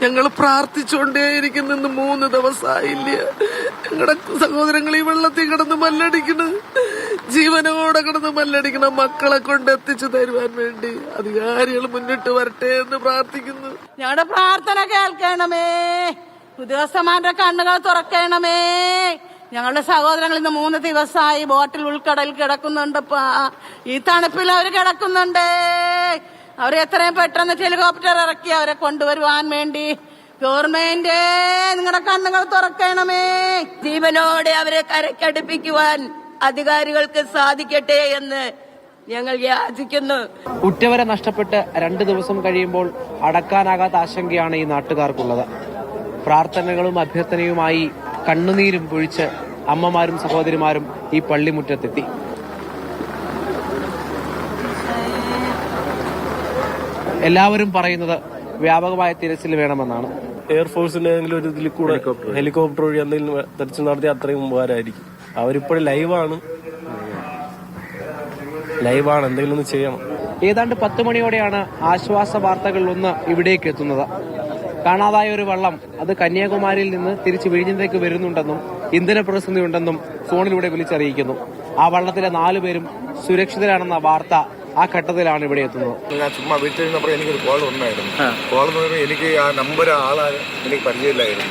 ഞങ്ങൾ പ്രാർത്ഥിച്ചുകൊണ്ടേയിരിക്കുന്നു. 3 ദിവസമായില്ല. ഞങ്ങളുടെ സഹോദരങ്ങൾ ഈ വെള്ളത്തിൽ കിടന്ന് മല്ലടിക്കണ്, ജീവനോടെ കിടന്ന് മല്ലടിക്കണം. മക്കളെ കൊണ്ട് എത്തിച്ചു തരുവാൻ വേണ്ടി അധികാരികൾ മുന്നിട്ട് വരട്ടെ എന്ന് പ്രാർത്ഥിക്കുന്നു. ഞങ്ങളുടെ പ്രാർത്ഥന കേൾക്കണമേ, ഉദ്യോഗസ്ഥന്മാരുടെ കണ്ണുകൾ തുറക്കണമേ. ഞങ്ങളുടെ സഹോദരങ്ങൾ ഇന്ന് 3 ദിവസമായി ബോട്ടിൽ ഉൾക്കടലിൽ കിടക്കുന്നുണ്ടപ്പാ. ഈ തണുപ്പിൽ അവർ കിടക്കുന്നുണ്ട്. അവരെ എത്രയും പെട്ടെന്ന് ഹെലികോപ്റ്റർ ഇറക്കി അവരെ കൊണ്ടുവരുവാൻ വേണ്ടി ഗവൺമെന്റ് നിങ്ങളുടെ കണ്ണുകൾ തുറക്കണമേ. ജീവനോടെ അവരെ കരക്കടുപ്പിക്കുവാൻ അധികാരികൾക്ക് സാധിക്കട്ടെ എന്ന് ഞങ്ങൾ യാചിക്കുന്നു. ഉറ്റവരെ നഷ്ടപ്പെട്ട് 2 ദിവസം കഴിയുമ്പോൾ അടക്കാനാകാത്ത ആശങ്കയാണ് ഈ നാട്ടുകാർക്കുള്ളത്. പ്രാർത്ഥനകളും അഭ്യർത്ഥനയുമായി കണ്ണുനീരും പൊഴിച്ച് അമ്മമാരും സഹോദരിമാരും ഈ പള്ളിമുറ്റത്തെത്തി. എല്ലാവരും പറയുന്നത് വ്യാപകമായ തിരച്ചിൽ വേണമെന്നാണ്. എയർഫോഴ്സിന്റെ ഏതെങ്കിലും ഒരു ഇതിൽ കൂടെ ഹെലികോപ്റ്റർ വഴി എന്തെങ്കിലും തെരച്ചിൽ നടത്തി അത്രയും ഉപകാരമായിരിക്കും. അവരിപ്പോഴും ലൈവാണ്, എന്തെങ്കിലും ഒന്ന് ചെയ്യണം. ഏതാണ്ട് 10 മണിയോടെയാണ് ആശ്വാസ വാർത്തകൾ ഒന്ന് ഇവിടേക്ക് എത്തുന്നത്. കാണാതായ ഒരു വള്ളം അത് കന്യാകുമാരിയിൽ നിന്ന് തിരിച്ച് വിഴിഞ്ഞത്തേക്ക് വരുന്നുണ്ടെന്നും ഇന്ധന പ്രതിസന്ധി ഉണ്ടെന്നും ഫോണിലൂടെ വിളിച്ചറിയിക്കുന്നു. ആ വള്ളത്തിലെ 4 പേരും സുരക്ഷിതരാണെന്ന വാർത്ത ആ ഘട്ടത്തിലാണ് ഇവിടെ എത്തുന്നത്. ഞാൻ ചുമ്മാ വീട്ടിൽ നിന്നപ്പോൾ എനിക്കൊരു കോൾ വന്നായിരുന്നു. കോൾ എന്ന് പറയുമ്പോൾ എനിക്ക് ആ നമ്പർ ആളാണ് എനിക്ക് പരിചയമില്ലായിരുന്നു.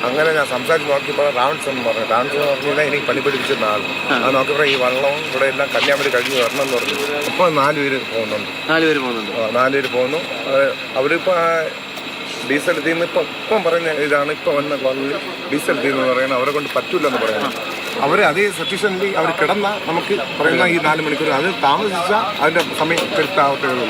അങ്ങനെ ഞാൻ സംസാരിച്ച് നോക്കിയപ്പോൾ റാവൺസ് എന്ന് പറഞ്ഞു. റാവൺസ് എന്ന് പറഞ്ഞാൽ എനിക്ക് പണി പഠിപ്പിച്ചിരുന്ന ആൾ. അത് നോക്കിയപ്പോൾ ഈ വള്ളവും ഇവിടെ എല്ലാം കന്യാകുമാരി കഴിഞ്ഞ് വരണം എന്ന് പറഞ്ഞു. ഇപ്പോൾ 4 പേര് പോകുന്നുണ്ട്. 4 പേര് പോകുന്നു. അവരിപ്പോ ഡീസൽ തീർന്ന് ഇപ്പം പറയുന്ന ഇതാണ്. ഇപ്പം വന്ന കോളിൽ ഡീസൽ തീർന്ന് പറയുന്നത് അവരെ കൊണ്ട് പറ്റൂലെന്ന് പറയുന്നത്. അവർ അതേ സഫീഷ്യൻ്റ് അവർ കിടന്ന നമുക്ക് പറയുന്ന ഈ 4 മണിക്കൂർ അത് താമസിച്ചാൽ അതിൻ്റെ സമയം കരുത്താവത്തേ ഉള്ളൂ.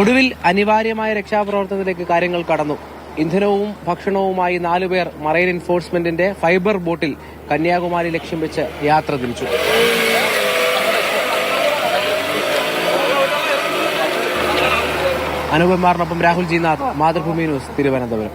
ഒടുവിൽ അനിവാര്യമായ രക്ഷാപ്രവർത്തനത്തിലേക്ക് കാര്യങ്ങൾ കടന്നു. ഇന്ധനവും ഭക്ഷണവുമായി 4 പേർ മറൈൻ എൻഫോഴ്സ്മെന്റിന്റെ ഫൈബർ ബോട്ടിൽ കന്യാകുമാരി ലക്ഷ്യം വെച്ച് യാത്ര തിരിച്ചു. അനുപമാറിനൊപ്പം രാഹുൽ ജി നാഥ്, മാതൃഭൂമി ന്യൂസ്, തിരുവനന്തപുരം.